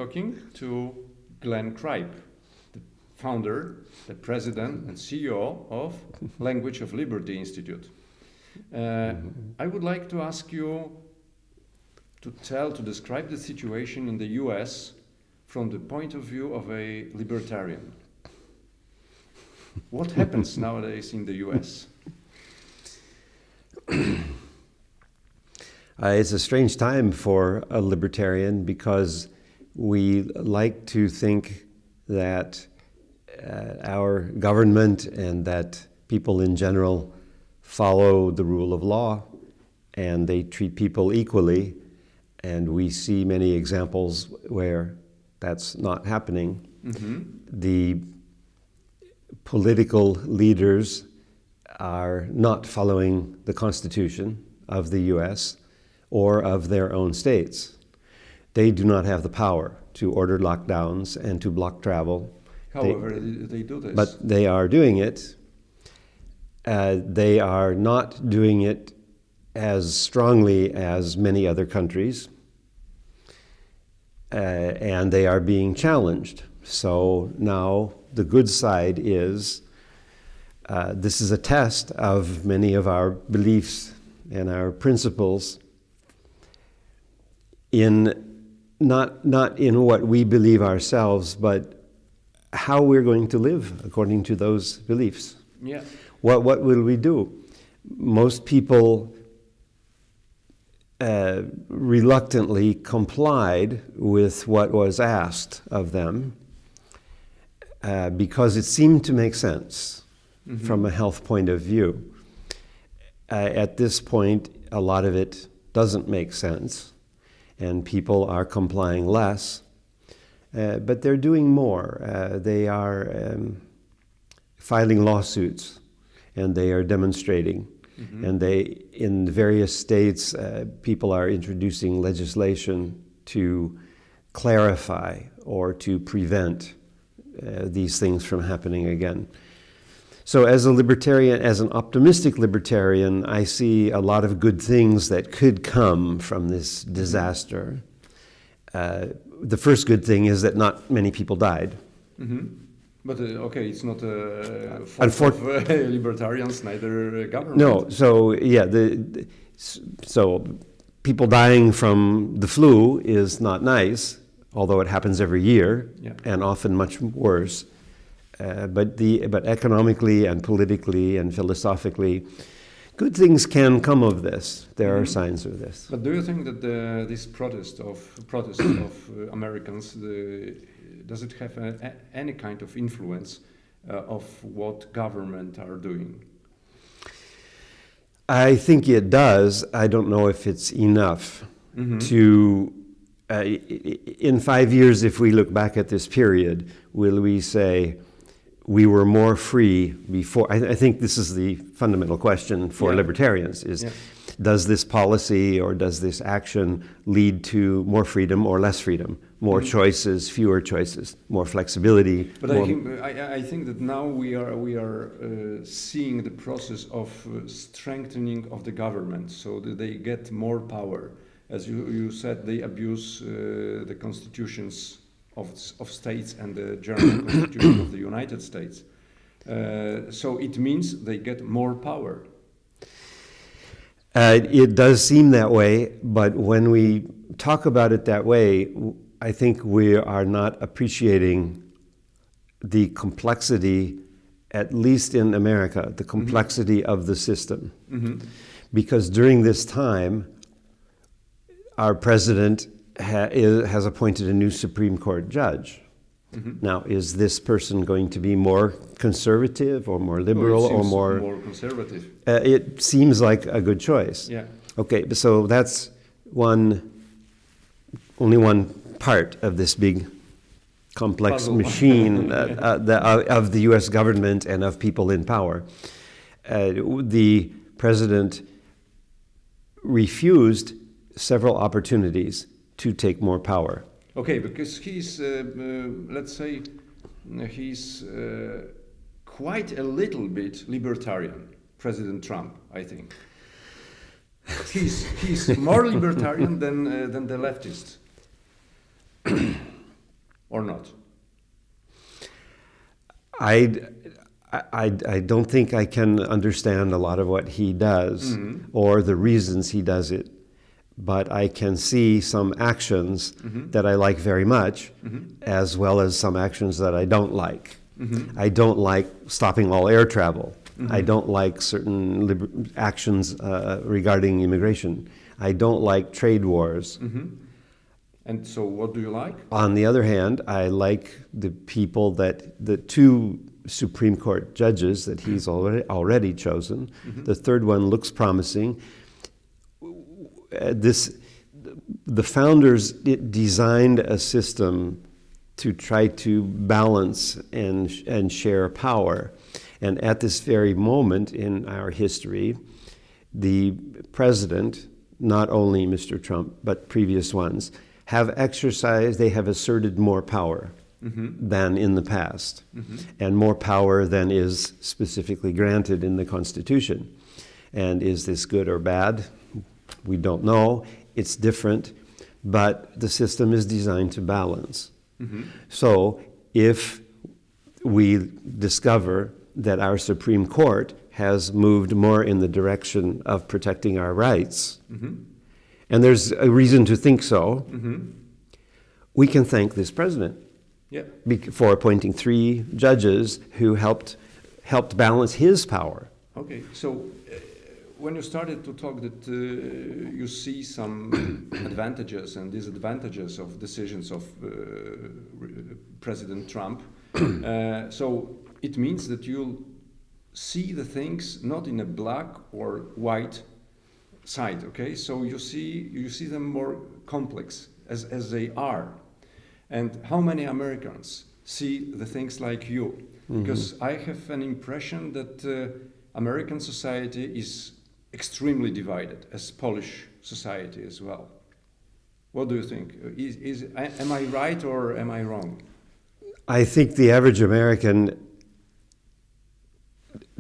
talking to Glenn Cripe, the founder, the president, and CEO of Language of Liberty Institute. I would like to ask you to describe the situation in the US from the point of view of a libertarian. What happens nowadays in the US? It's a strange time for a libertarian because we like to think that our government and that people in general follow the rule of law and they treat people equally, and we see many examples where that's not happening. Mm-hmm. The political leaders are not following the Constitution of the US or of their own states. They do not have the power to order lockdowns and to block travel. However, they do this. But they are doing it. They are not doing it as strongly as many other countries, and they are being challenged. So now the good side is this is a test of many of our beliefs and our principles in not in what we believe ourselves, but how we're going to live according to those beliefs. Yeah. What will we do? Most people reluctantly complied with what was asked of them because it seemed to make sense from a health point of view. At this point, a lot of it doesn't make sense, and people are complying less, but they're doing more. They are filing lawsuits, and they are demonstrating. Mm-hmm. And in various states, people are introducing legislation to clarify or to prevent these things from happening again. So as a libertarian, as an optimistic libertarian, I see a lot of good things that could come from this disaster. The first good thing is that not many people died. Mm-hmm. But okay, it's not a fault of libertarians, neither government. No, so yeah, so people dying from the flu is not nice, although it happens every year, and often much worse. But economically and politically and philosophically, good things can come of this. There are signs of this. But do you think that this protest of Americans, does it have any kind of influence of what government are doing? I think it does. I don't know if it's enough to. In 5 years, if we look back at this period, will we say we were more free before? I think this is the fundamental question for libertarians is, does this policy or does this action lead to more freedom or less freedom? More choices, fewer choices, more flexibility. But I think that now we are seeing the process of strengthening of the government, so that they get more power. As you said, they abuse the constitutions of states and the German Constitution of the United States. So it means they get more power. It does seem that way, but when we talk about it that way, I think we are not appreciating the complexity, at least in America, the complexity of the system. Because during this time, our president has appointed a new Supreme Court judge. Now, is this person going to be more conservative or more liberal or more conservative? It seems like a good choice. Yeah. Okay, so that's only one part of this big complex puzzle machine of the U.S. government and of people in power. The president refused several opportunities to take more power. Okay, because he's, let's say, he's quite a little bit libertarian, President Trump, I think. He's more libertarian than the leftists. or not? I don't think I can understand a lot of what he does or the reasons he does it, but I can see some actions that I like very much, as well as some actions that I don't like. I don't like stopping all air travel. I don't like certain actions regarding immigration. I don't like trade wars. And so what do you like? On the other hand, I like the people the two Supreme Court judges that he's already chosen. The third one looks promising. The founders designed a system to try to balance and share power. And at this very moment in our history, the president, not only Mr. Trump, but previous ones, have asserted more power than in the past, and more power than is specifically granted in the Constitution. And is this good or bad? We don't know. It's different, but the system is designed to balance. So if we discover that our Supreme Court has moved more in the direction of protecting our rights, and there's a reason to think so, we can thank this president for appointing 3 judges who helped balance his power. Okay, so when you started to talk that you see some advantages and disadvantages of decisions of President Trump, so it means that you'll see the things not in a black or white side, okay? So you see them more complex as they are. And how many Americans see the things like you? Because I have an impression that American society is extremely divided, as Polish society as well. What do you think? Am I right or am I wrong? I think the average American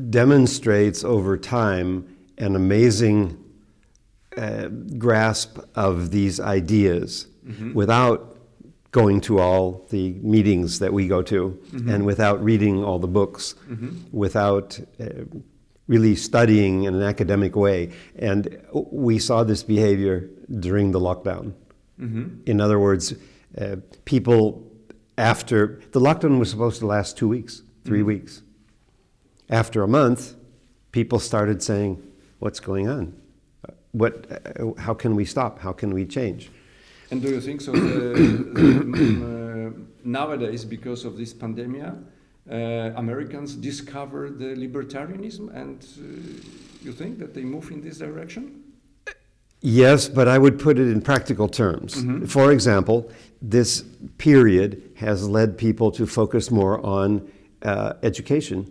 demonstrates over time an amazing grasp of these ideas without going to all the meetings that we go to and without reading all the books, without really studying in an academic way. And we saw this behavior during the lockdown. In other words, people after the lockdown was supposed to last 2 weeks, 3 weeks. After a month, people started saying, what's going on? How can we stop? How can we change? And do you think so? Nowadays, because of this pandemic, Americans discover the libertarianism, and you think that they move in this direction? Yes, but I would put it in practical terms. For example, this period has led people to focus more on education.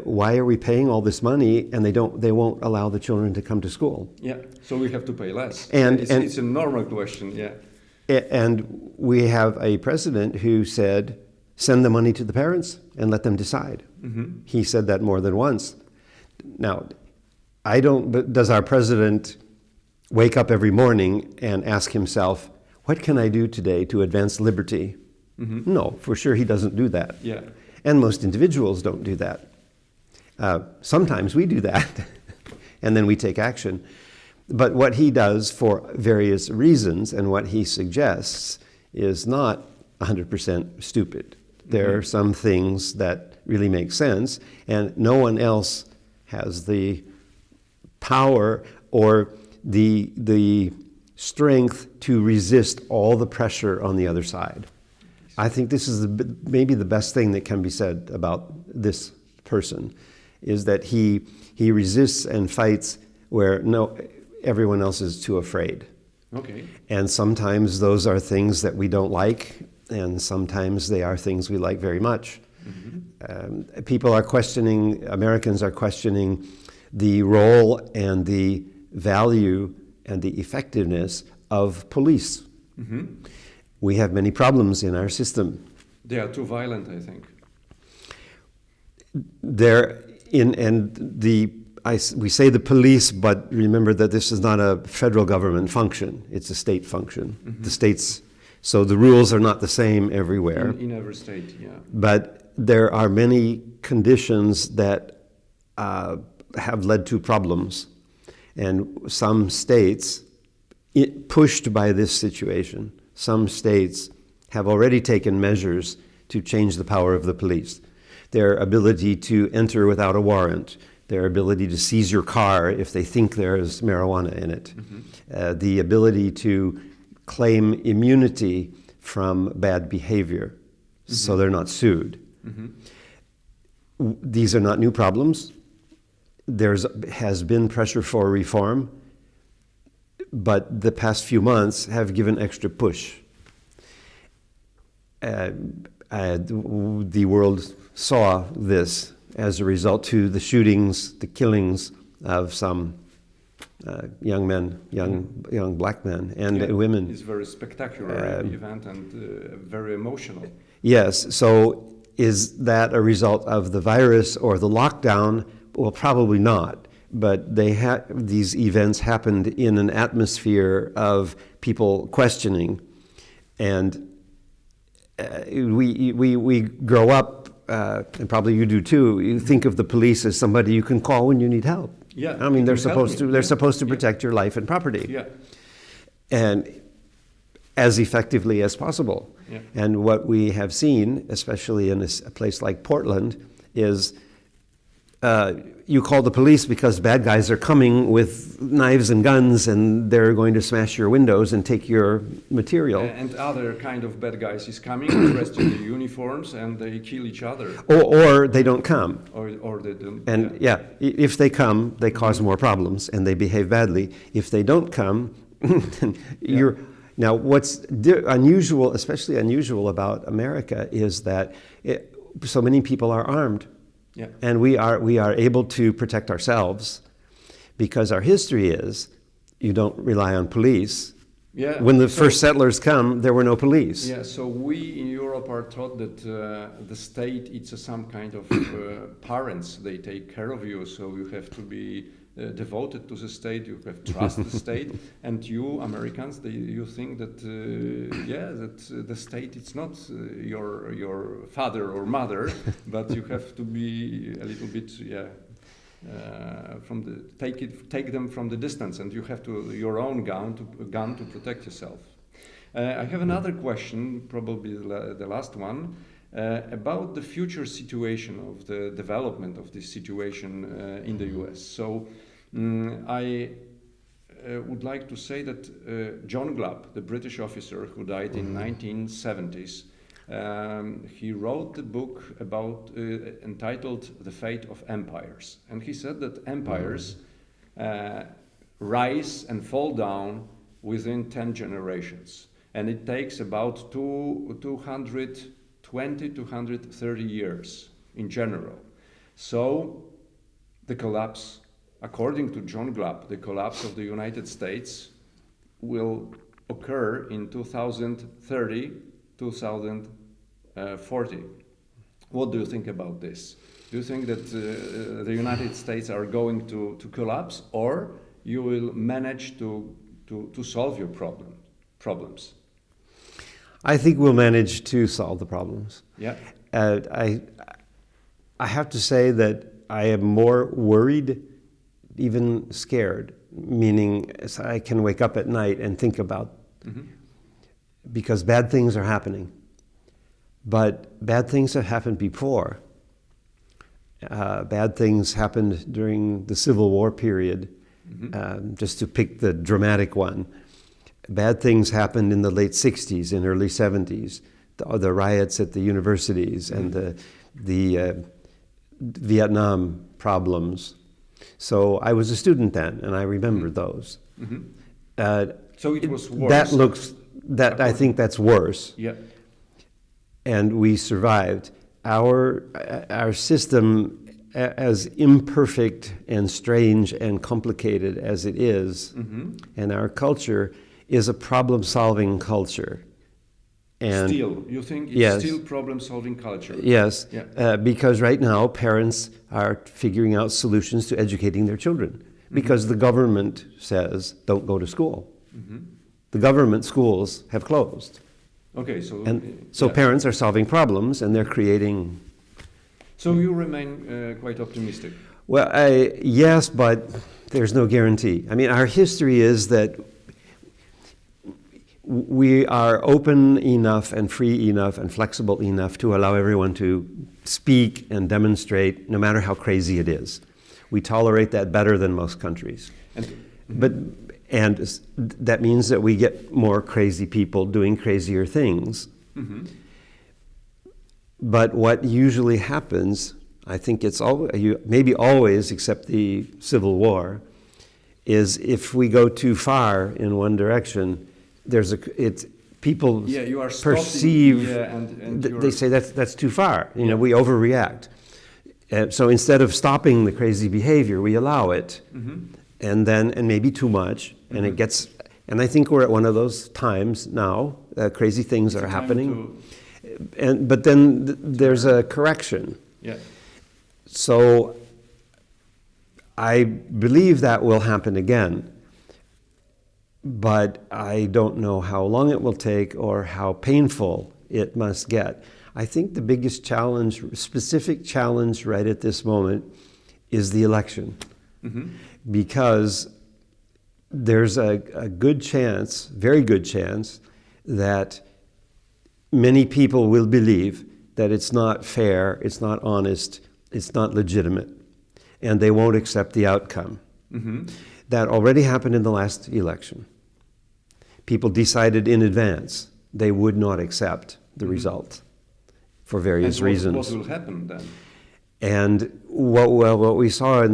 Why are we paying all this money and they won't allow the children to come to school? Yeah, so we have to pay less. And it's a normal question, yeah. And we have a president who said, send the money to the parents and let them decide. He said that more than once. Now, does our president wake up every morning and ask himself, what can I do today to advance liberty? No, for sure he doesn't do that. Yeah. And most individuals don't do that. Sometimes we do that, and then we take action. But what he does for various reasons and what he suggests is not 100% stupid. There are some things that really make sense, and no one else has the power or the strength to resist all the pressure on the other side. I think this is maybe the best thing that can be said about this person, is that he resists and fights where everyone else is too afraid. Okay. And sometimes those are things that we don't like, and sometimes they are things we like very much. Americans are questioning the role and the value and the effectiveness of police. We have many problems in our system. They are too violent, I think. We say the police, but remember that this is not a federal government function. It's a state function. The states So the rules are not the same everywhere. In every state, yeah. But there are many conditions that have led to problems. And some states, pushed by this situation, some states have already taken measures to change the power of the police. Their ability to enter without a warrant, their ability to seize your car if they think there's marijuana in it, the ability to claim immunity from bad behavior so they're not sued. These are not new problems. There has been pressure for reform, but the past few months have given extra push. The world saw this as a result to the shootings, the killings of some young men, young black men and women. It's a very spectacular event and very emotional. Yes, so is that a result of the virus or the lockdown? Well, probably not. But these events happened in an atmosphere of people questioning, and we grow up, and probably you do too. You think of the police as somebody you can call when you need help. Yeah, I mean they're supposed to protect your life and property. Yeah, and as effectively as possible. Yeah. And what we have seen, especially in a place like Portland, is you call the police because bad guys are coming with knives and guns and they're going to smash your windows and take your material. And other kind of bad guys is coming dressed in the uniforms and they kill each other. Or they don't come. Or they don't. And if they come, they cause more problems and they behave badly. If they don't come, you're... Now, what's unusual, especially unusual about America, is that so many people are armed. Yeah. And we are able to protect ourselves because our history is you don't rely on police. Yeah. When the first settlers come, there were no police. Yeah, so we in Europe are taught that the state, it's some kind of parents. They take care of you, so you have to be devoted to the state, you have trust the state, and you Americans, you think that that the state, it's not your father or mother, but you have to be a little bit take them from the distance, and you have to your own gun to protect yourself. I have another question, probably the last one. About the future situation of the development of this situation in the US. So I would like to say that John Glubb, the British officer who died in 1970s, he wrote the book about entitled The Fate of Empires. And he said that empires rise and fall down within 10 generations. And it takes about 220 to 130 years in general. So the collapse, according to John Glubb, the collapse of the United States will occur in 2030, 2040. What do you think about this? Do you think that the United States are going to collapse, or you will manage to solve your problems? I think we'll manage to solve the problems. Yeah. I have to say that I am more worried, even scared, meaning I can wake up at night and think about, because bad things are happening. But bad things have happened before. Bad things happened during the Civil War period, just to pick the dramatic one. Bad things happened in the late 60s and early 70s, the riots at the universities and the Vietnam problems. So I was a student then, and I remember those. So it was worse. I think that's worse. Yeah. And we survived. Our system, as imperfect and strange and complicated as it is, and our culture is a problem-solving culture. And still, you think it's still problem-solving culture? Yes, yeah. Because right now parents are figuring out solutions to educating their children because the government says don't go to school. The government schools have closed. Okay, so yeah. Parents are solving problems and they're creating. So you remain quite optimistic. Well, yes, but there's no guarantee. I mean, our history is that we are open enough and free enough and flexible enough to allow everyone to speak and demonstrate, no matter how crazy it is. We tolerate that better than most countries. And that means that we get more crazy people doing crazier things. Mm-hmm. But what usually happens, I think it's maybe always, except the Civil War, is if we go too far in one direction, people you are perceive, and they say that's too far. You know, we overreact. So instead of stopping the crazy behavior, we allow it, mm-hmm. and maybe too much, mm-hmm. and it gets. And I think we're at one of those times now. Crazy things are happening, but then there's a correction. Yeah. So I believe that will happen again. But I don't know how long it will take or how painful it must get. I think the biggest challenge, specific challenge right at this moment, is the election. Mm-hmm. Because there's a good chance, very good chance, that many people will believe that it's not fair, it's not honest, it's not legitimate, and they won't accept the outcome. Mm-hmm. That already happened in the last election. People decided in advance they would not accept the mm-hmm. result for various reasons. What will happen then? And what we saw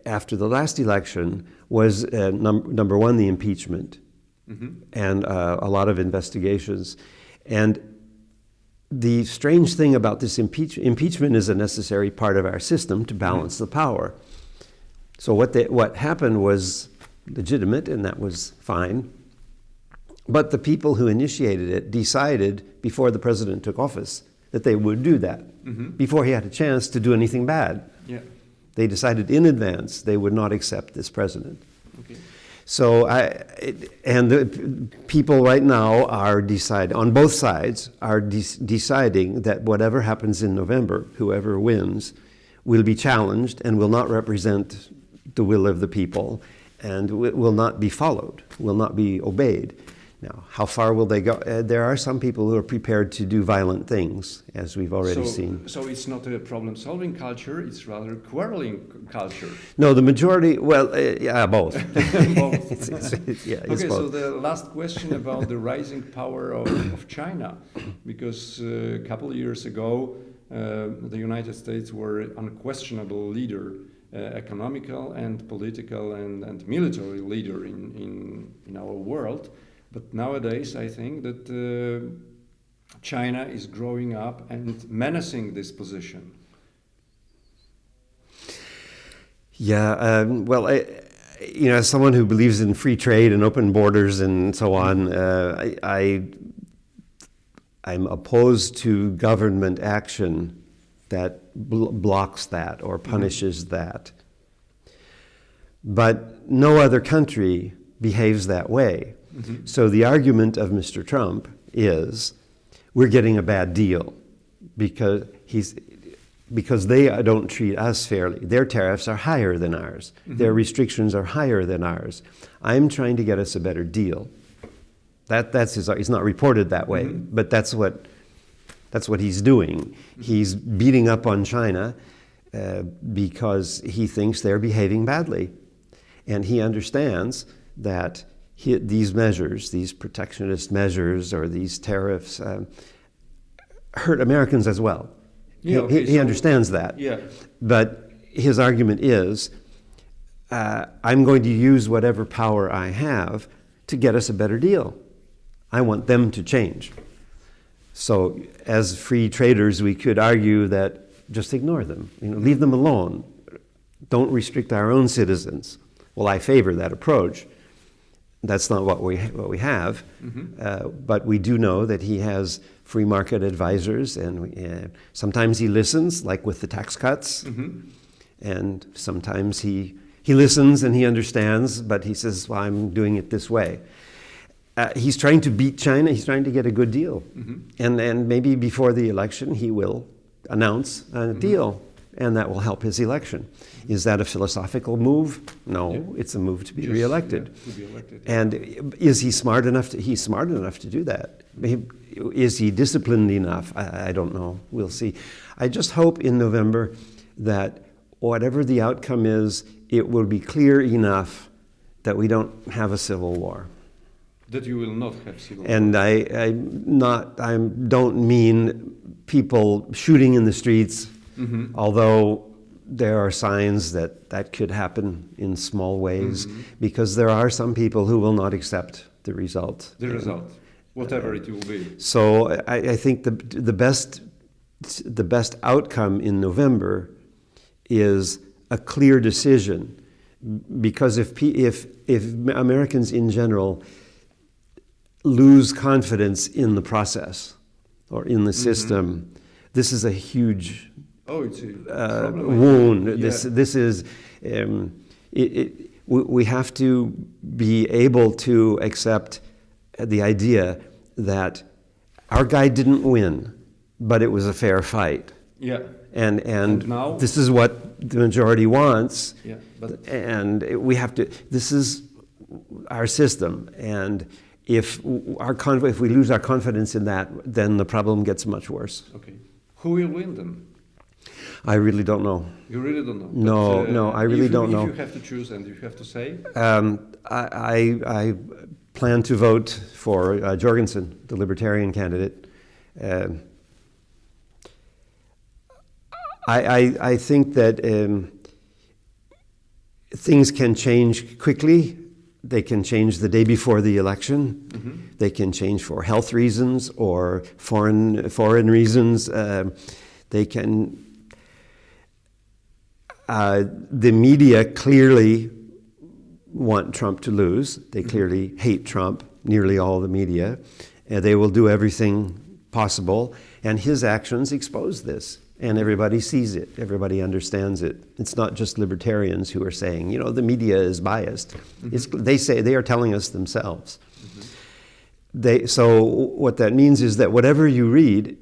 after the last election was number one, the impeachment, mm-hmm. and a lot of investigations. And the strange thing about this impeachment is a necessary part of our system to balance mm-hmm. the power. So what happened was legitimate, and that was fine. But the people who initiated it decided before the president took office that they would do that, mm-hmm. before he had a chance to do anything bad. Yeah. They decided in advance they would not accept this president. Okay. So the people right now are on both sides are deciding that whatever happens in November, whoever wins, will be challenged and will not represent the will of the people, and will not be followed, will not be obeyed. Now, how far will they go? There are some people who are prepared to do violent things, as we've already seen. So it's not a problem-solving culture, it's rather a quarreling culture. No, the majority, both. Both. Okay, both. So the last question about the rising power of China, because a couple of years ago, the United States were an unquestionable leader, economical and political and military leader in our world. But nowadays, I think that China is growing up and menacing this position. Yeah, as someone who believes in free trade and open borders and so on, I'm opposed to government action that blocks that or punishes mm-hmm. that. But no other country behaves that way. Mm-hmm. So the argument of Mr. Trump is we're getting a bad deal because they don't treat us fairly. Their tariffs are higher than ours. Mm-hmm. Their restrictions are higher than ours. I'm trying to get us a better deal. That's his. He's not reported that way, mm-hmm. but that's what he's doing. Mm-hmm. He's beating up on China because he thinks they're behaving badly, and he understands that these measures, these protectionist measures or these tariffs, hurt Americans as well. Yeah, he understands that. Yeah. But his argument is, I'm going to use whatever power I have to get us a better deal. I want them to change. So as free traders, we could argue that just ignore them, leave them alone. Don't restrict our own citizens. Well, I favor that approach. That's not what we have, mm-hmm. But we do know that he has free market advisors, and sometimes he listens, like with the tax cuts, mm-hmm. and sometimes he listens and he understands, but he says, well, I'm doing it this way. he's trying to beat China. He's trying to get a good deal. Mm-hmm. And maybe before the election, he will announce a deal, and that will help his election. Is that a philosophical move? No, Yeah. it's a move to be Just, reelected. yeah, to be elected. And is he smart enough to? He's smart enough to do that. Is he disciplined enough? I don't know. We'll see. I just hope in November that whatever the outcome is, it will be clear enough that we don't have a civil war. That you will not have civil war. And I don't mean people shooting in the streets, although there are signs that that could happen in small ways, because there are some people who will not accept the result. The result, whatever it will be. So I think the best outcome in November is a clear decision, because if Americans in general lose confidence in the process or in the system, this is a huge it's a problem. wound. Yeah. This is we have to be able to accept the idea that our guy didn't win, but it was a fair fight. Yeah. And now, this is what the majority wants. Yeah, but and we have to. This is our system, and if we lose our confidence in that, then the problem gets much worse. okay, who will win them? I really don't know. You really don't know. No, I really don't know. If you have to choose and you have to say, I plan to vote for Jorgensen, the Libertarian candidate. I think that things can change quickly. They can change the day before the election. They can change for health reasons or foreign reasons. They can. The media clearly want Trump to lose. They clearly hate Trump, nearly all the media. They will do everything possible, and his actions expose this. And everybody sees it. Everybody understands it. It's not just libertarians who are saying, the media is biased. They are telling us themselves. So what that means is that whatever you read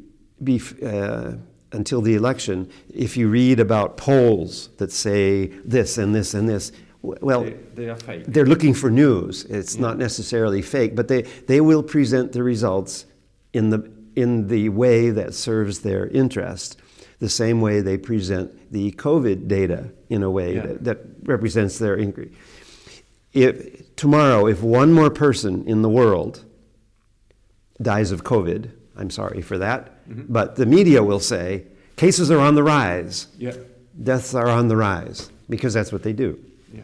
until the election, if you read about polls that say this and this and this, well, they are fake. They're looking for news. It's not necessarily fake, but they will present the results in the way that serves their interest. The same way they present the COVID data in a way that represents their inquiry. Tomorrow, if one more person in the world dies of COVID, I'm sorry for that, but the media will say, cases are on the rise. Yeah. Deaths are on the rise, because that's what they do. Yeah.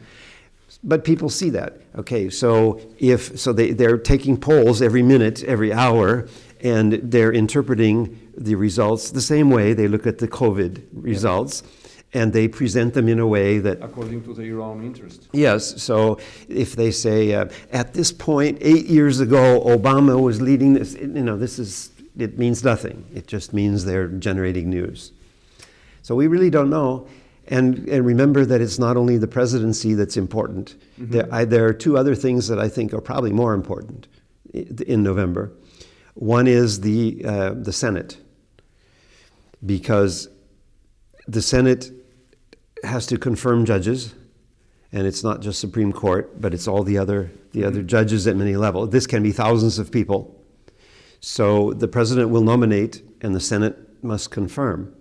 But people see that. Okay, so they're taking polls every minute, every hour, and they're interpreting the results the same way they look at the COVID results, and they present them in a way that... according to their own interest. Yes, so if they say, at this point, 8 years ago, Obama was leading this, it means nothing. It just means they're generating news. So we really don't know. And remember that it's not only the presidency that's important. There are two other things that I think are probably more important in November. One is the Senate, because the Senate has to confirm judges, and it's not just Supreme Court, but it's all the other judges at many levels. This can be thousands of people. So the president will nominate, and the Senate must confirm.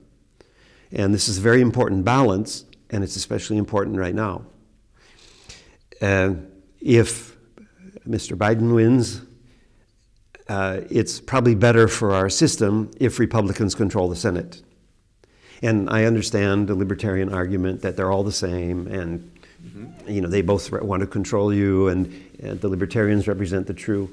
And this is a very important balance, and it's especially important right now. If Mr. Biden wins, it's probably better for our system if Republicans control the Senate. And I understand the libertarian argument that they're all the same, and they both want to control you, and the libertarians represent the true.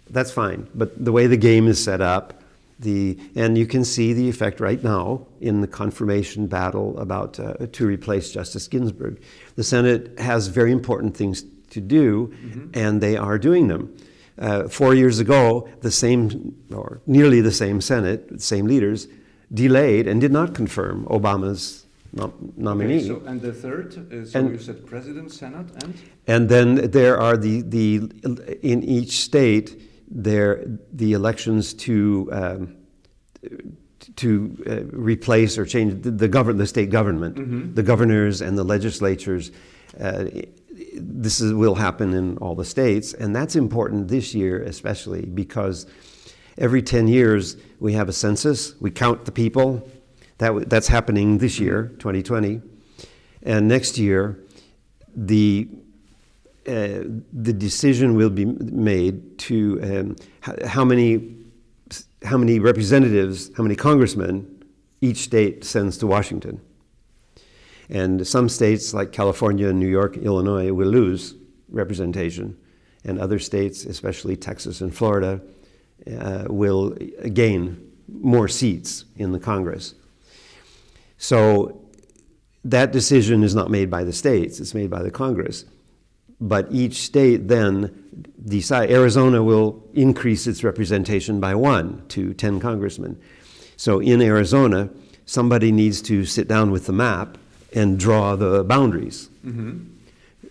That's fine. But the way the game is set up, and you can see the effect right now in the confirmation battle about to replace Justice Ginsburg. The Senate has very important things to do, and they are doing them. 4 years ago, the same, or nearly the same Senate, the same leaders, delayed and did not confirm Obama's nominee. Okay, so, and the third, so And- you said President, Senate, and? And then there are in each state, the elections to replace or change the state government, the governors and the legislatures. Will happen in all the states, and that's important this year especially because every 10 years we have a census, we count the people. That's happening this year, 2020, and next year the decision will be made to how many representatives, how many congressmen each state sends to Washington. And some states like California, New York, Illinois will lose representation, and other states, especially Texas and Florida, will gain more seats in the Congress. So that decision is not made by the states, it's made by the Congress. But each state then decide. Arizona will increase its representation by 1 to 10 congressmen. So in Arizona, somebody needs to sit down with the map and draw the boundaries.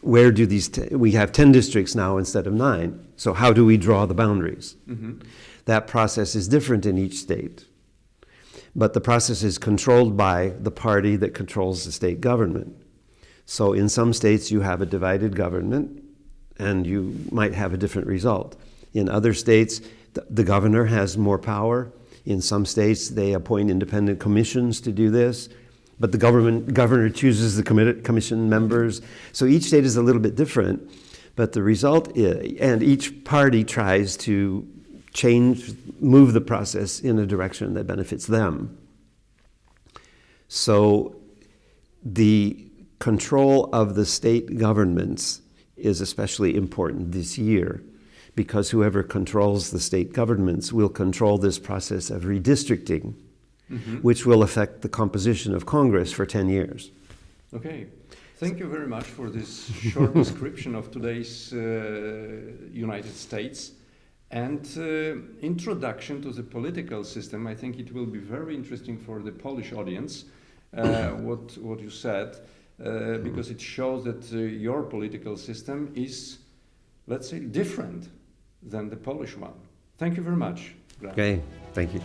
Where do we have 10 districts now instead of 9, so how do we draw the boundaries? That process is different in each state. But the process is controlled by the party that controls the state government. So in some states you have a divided government and you might have a different result. In other states, the governor has more power. In some states they appoint independent commissions to do this. But the governor chooses the commission members. So each state is a little bit different. But the result is, and each party tries to move the process in a direction that benefits them. So the control of the state governments is especially important this year because whoever controls the state governments will control this process of redistricting, which will affect the composition of Congress for 10 years. Okay. Thank you very much for this short description of today's United States and introduction to the political system. I think it will be very interesting for the Polish audience, what you said, because it shows that your political system is, let's say, different than the Polish one. Thank you very much. Okay, thank you.